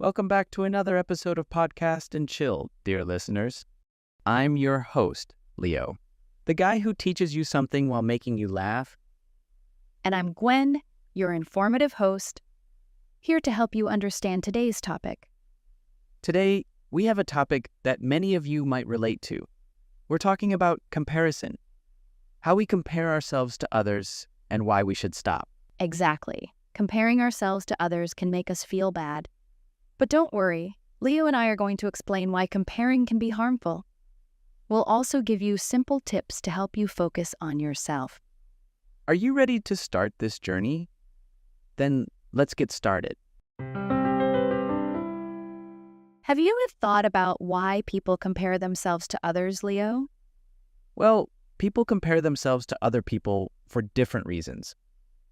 Welcome back to another episode of Podcast and Chill, dear listeners. I'm your host, Leo, the guy who teaches you something while making you laugh. And I'm Gwen, your informative host, here to help you understand today's topic. Today, we have a topic that many of you might relate to. We're talking about comparison, how we compare ourselves to others, and why we should stop. Exactly. Comparing ourselves to others can make us feel bad. But don't worry, Leo and I are going to explain why comparing can be harmful. We'll also give you simple tips to help you focus on yourself. Are you ready to start this journey? Then let's get started. Have you ever thought about why people compare themselves to others, Leo? Well, people compare themselves to other people for different reasons.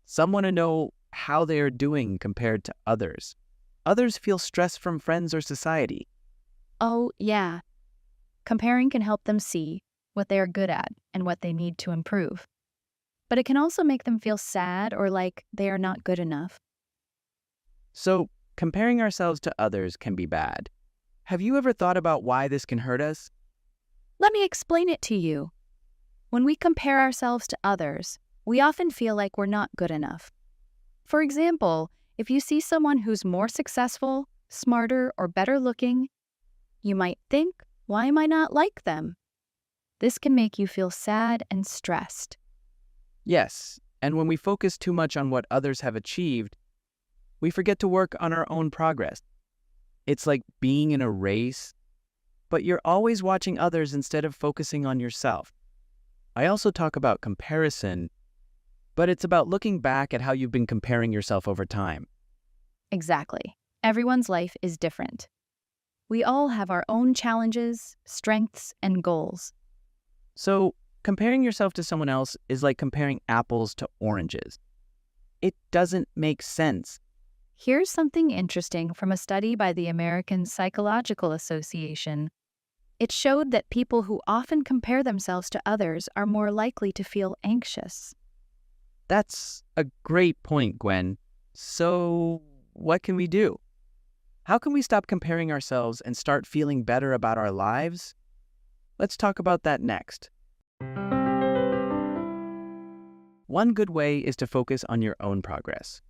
Some want to know how they are doing compared to others. Others feel stress from friends or society. Oh, yeah. Comparing can help them see what they are good at and what they need to improve. But it can also make them feel sad or like they are not good enough. So, comparing ourselves to others can be bad. Have you ever thought about why this can hurt us? Let me explain it to you. When we compare ourselves to others, we often feel like we're not good enough. For example, if you see someone who's more successful, smarter, or better looking, you might think, why am I not like them? This can make you feel sad and stressed. Yes, and when we focus too much on what others have achieved, we forget to work on our own progress. It's like being in a race, but you're always watching others instead of focusing on yourself. I also talk about comparison, but it's about looking back at how you've been comparing yourself over time. Exactly. Everyone's life is different. We all have our own challenges, strengths, and goals. So, comparing yourself to someone else is like comparing apples to oranges. It doesn't make sense. Here's something interesting from a study by the American Psychological Association. It showed that people who often compare themselves to others are more likely to feel anxious. That's a great point, Gwen. So, what can we do? How can we stop comparing ourselves and start feeling better about our lives? Let's talk about that next. One good way is to focus on your own progress.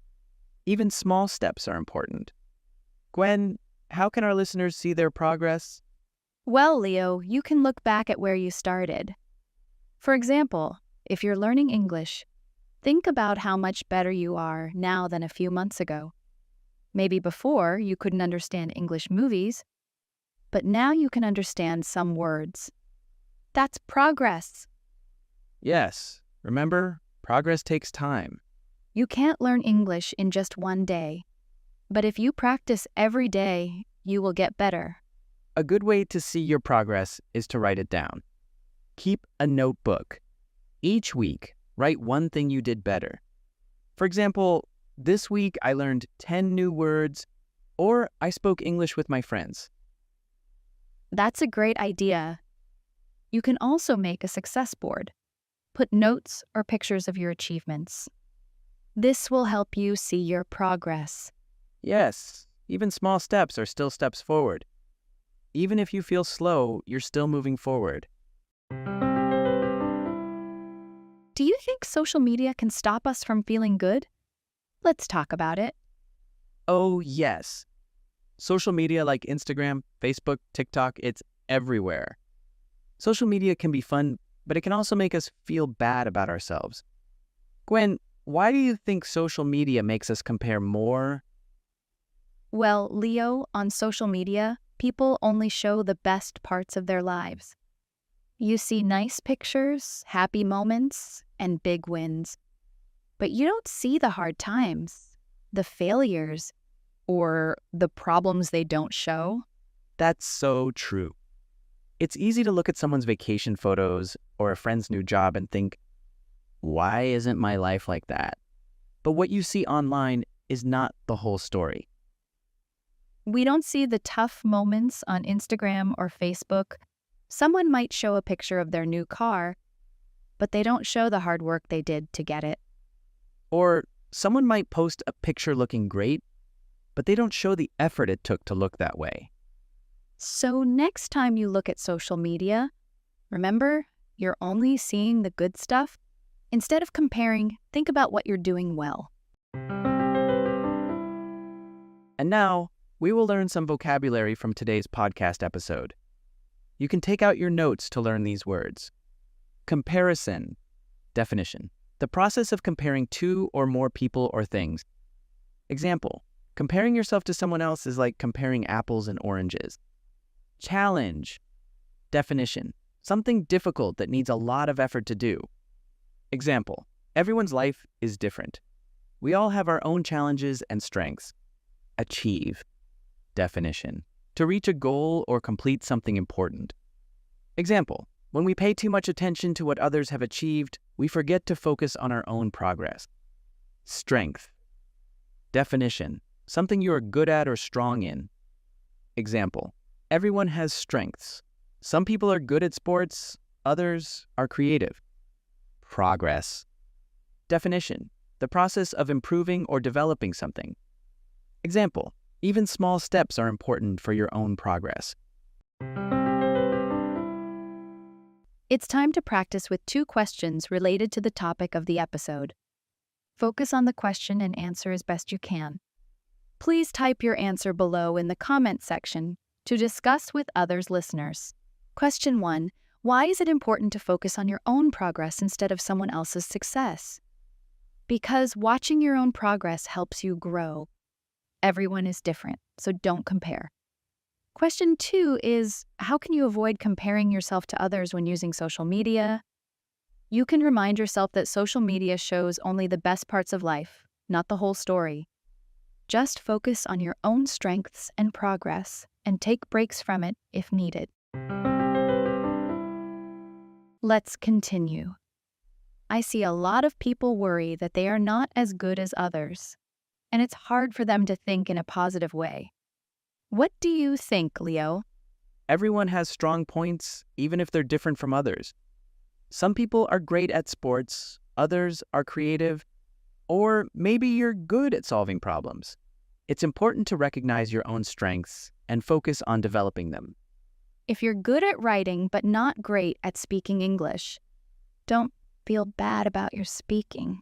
Even small steps are important. Gwen, how can our listeners see their progress? Well, Leo, you can look back at where you started. For example, if you're learning English, think about how much better you are now than a few months ago. Maybe before you couldn't understand English movies, but now you can understand some words. That's progress. Yes, remember, progress takes time. You can't learn English in just one day, but if you practice every day, you will get better. A good way to see your progress is to write it down. Keep a notebook. Each week, write one thing you did better. For example, this week I learned 10 new words, or I spoke English with my friends. That's a great idea. You can also make a success board. Put notes or pictures of your achievements. This will help you see your progress. Yes, even small steps are still steps forward. Even if you feel slow, you're still moving forward. Do you think social media can stop us from feeling good? Let's talk about it. Oh, yes. Social media like Instagram, Facebook, TikTok, it's everywhere. Social media can be fun, but it can also make us feel bad about ourselves. Gwen, why do you think social media makes us compare more? Well, Leo, on social media, people only show the best parts of their lives. You see nice pictures, happy moments, and big wins. But you don't see the hard times, the failures, or the problems they don't show. That's so true. It's easy to look at someone's vacation photos or a friend's new job and think, why isn't my life like that? But what you see online is not the whole story. We don't see the tough moments on Instagram or Facebook. Someone might show a picture of their new car, but they don't show the hard work they did to get it. Or someone might post a picture looking great, but they don't show the effort it took to look that way. So next time you look at social media, remember, you're only seeing the good stuff. Instead of comparing, think about what you're doing well. And now, we will learn some vocabulary from today's podcast episode. You can take out your notes to learn these words. Comparison. Definition: the process of comparing two or more people or things. Example: comparing yourself to someone else is like comparing apples and oranges. Challenge. Definition: something difficult that needs a lot of effort to do. Example: everyone's life is different. We all have our own challenges and strengths. Achieve. Definition: to reach a goal or complete something important. Example: when we pay too much attention to what others have achieved, we forget to focus on our own progress. Strength. Definition: something you are good at or strong in. Example: everyone has strengths. Some people are good at sports, others are creative. Progress. Definition: the process of improving or developing something. Example: even small steps are important for your own progress. It's time to practice with 2 questions related to the topic of the episode. Focus on the question and answer as best you can. Please type your answer below in the comment section to discuss with others listeners. Question 1. Why is it important to focus on your own progress instead of someone else's success? Because watching your own progress helps you grow. Everyone is different, so don't compare. Question 2 is, how can you avoid comparing yourself to others when using social media? You can remind yourself that social media shows only the best parts of life, not the whole story. Just focus on your own strengths and progress, and take breaks from it if needed. Let's continue. I see a lot of people worry that they are not as good as others, and it's hard for them to think in a positive way. What do you think, Leo? Everyone has strong points, even if they're different from others. Some people are great at sports, others are creative, or maybe you're good at solving problems. It's important to recognize your own strengths and focus on developing them. If you're good at writing but not great at speaking English, don't feel bad about your speaking.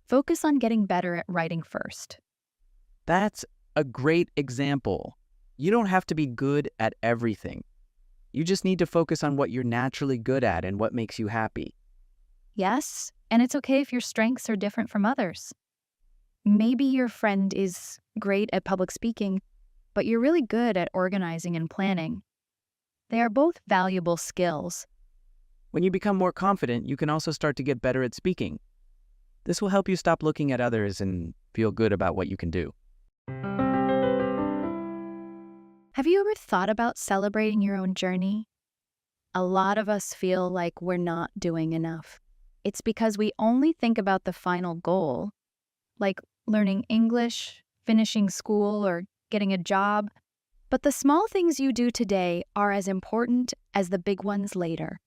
Focus on getting better at writing first. That's a great example. You don't have to be good at everything. You just need to focus on what you're naturally good at and what makes you happy. Yes, and it's okay if your strengths are different from others. Maybe your friend is great at public speaking, but you're really good at organizing and planning. They are both valuable skills. When you become more confident, you can also start to get better at speaking. This will help you stop looking at others and feel good about what you can do. Have you ever thought about celebrating your own journey? A lot of us feel like we're not doing enough. It's because we only think about the final goal, like learning English, finishing school, or getting a job. But the small things you do today are as important as the big ones later.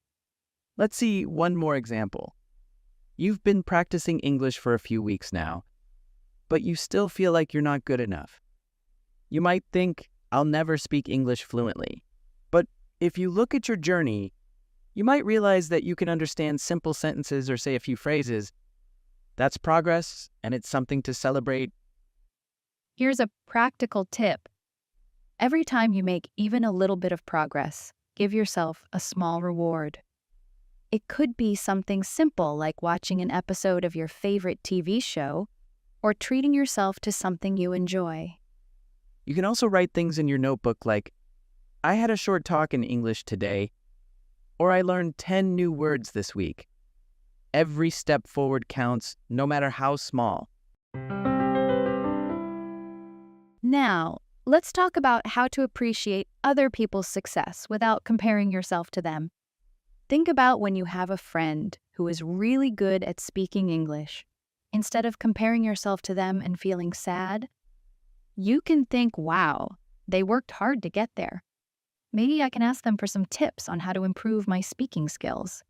Let's see one more example. You've been practicing English for a few weeks now, but you still feel like you're not good enough. You might think, I'll never speak English fluently. But if you look at your journey, you might realize that you can understand simple sentences or say a few phrases. That's progress, and it's something to celebrate. Here's a practical tip. Every time you make even a little bit of progress, give yourself a small reward. It could be something simple like watching an episode of your favorite TV show or treating yourself to something you enjoy. You can also write things in your notebook like, I had a short talk in English today, or I learned 10 new words this week. Every step forward counts, no matter how small. Now, let's talk about how to appreciate other people's success without comparing yourself to them. Think about when you have a friend who is really good at speaking English. Instead of comparing yourself to them and feeling sad, you can think, wow, they worked hard to get there. Maybe I can ask them for some tips on how to improve my speaking skills.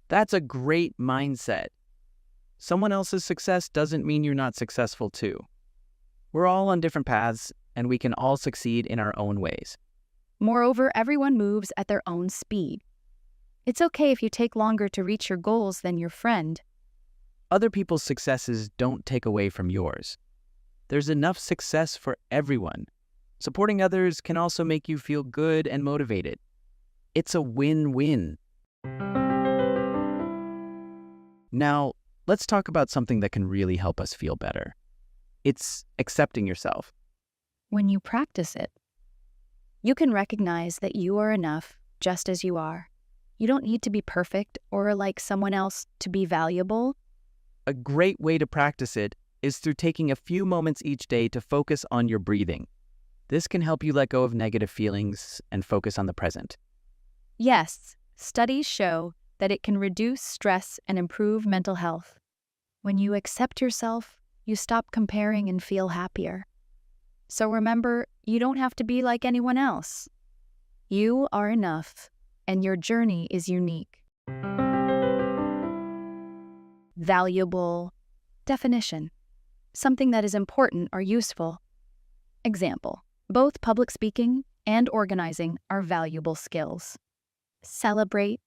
That's a great mindset. Someone else's success doesn't mean you're not successful too. We're all on different paths, and we can all succeed in our own ways. Moreover, everyone moves at their own speed. It's okay if you take longer to reach your goals than your friend. Other people's successes don't take away from yours. There's enough success for everyone. Supporting others can also make you feel good and motivated. It's a win-win. Now, let's talk about something that can really help us feel better. It's accepting yourself. When you practice it, you can recognize that you are enough just as you are. You don't need to be perfect or like someone else to be valuable. A great way to practice it is through taking a few moments each day to focus on your breathing. This can help you let go of negative feelings and focus on the present. Yes, studies show that it can reduce stress and improve mental health. When you accept yourself, you stop comparing and feel happier. So remember, you don't have to be like anyone else. You are enough, and your journey is unique. Valuable. Definition. Something that is important or useful. Example. Both public speaking and organizing are valuable skills. Celebrate.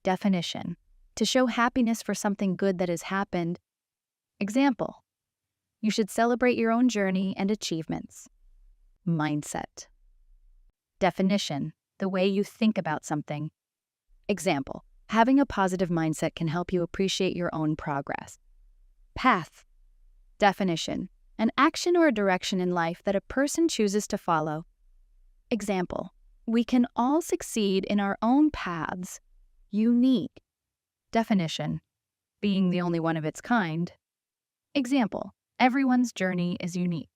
Definition. To show happiness for something good that has happened. Example. You should celebrate your own journey and achievements. Mindset. Definition. The way you think about something. Example. Having a positive mindset can help you appreciate your own progress. Path. Definition. An action or a direction in life that a person chooses to follow. Example. We can all succeed in our own paths. Unique. Definition. Being the only one of its kind. Example. Everyone's journey is unique.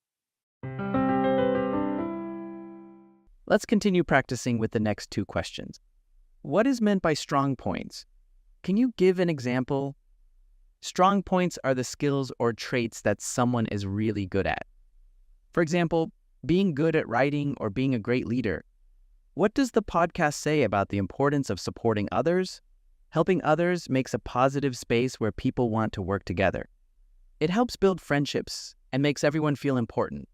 Let's continue practicing with the next two questions. What is meant by strong points? Can you give an example? Strong points are the skills or traits that someone is really good at. For example, being good at writing or being a great leader. What does the podcast say about the importance of supporting others? Helping others makes a positive space where people want to work together. It helps build friendships and makes everyone feel important.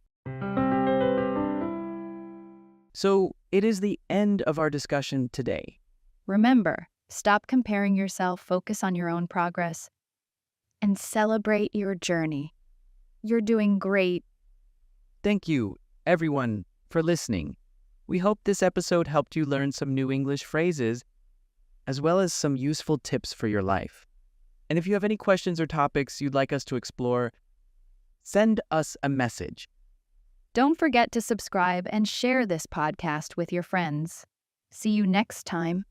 So, it is the end of our discussion today. Remember, stop comparing yourself, focus on your own progress, and celebrate your journey. You're doing great. Thank you, everyone, for listening. We hope this episode helped you learn some new English phrases, as well as some useful tips for your life. And if you have any questions or topics you'd like us to explore, send us a message. Don't forget to subscribe and share this podcast with your friends. See you next time.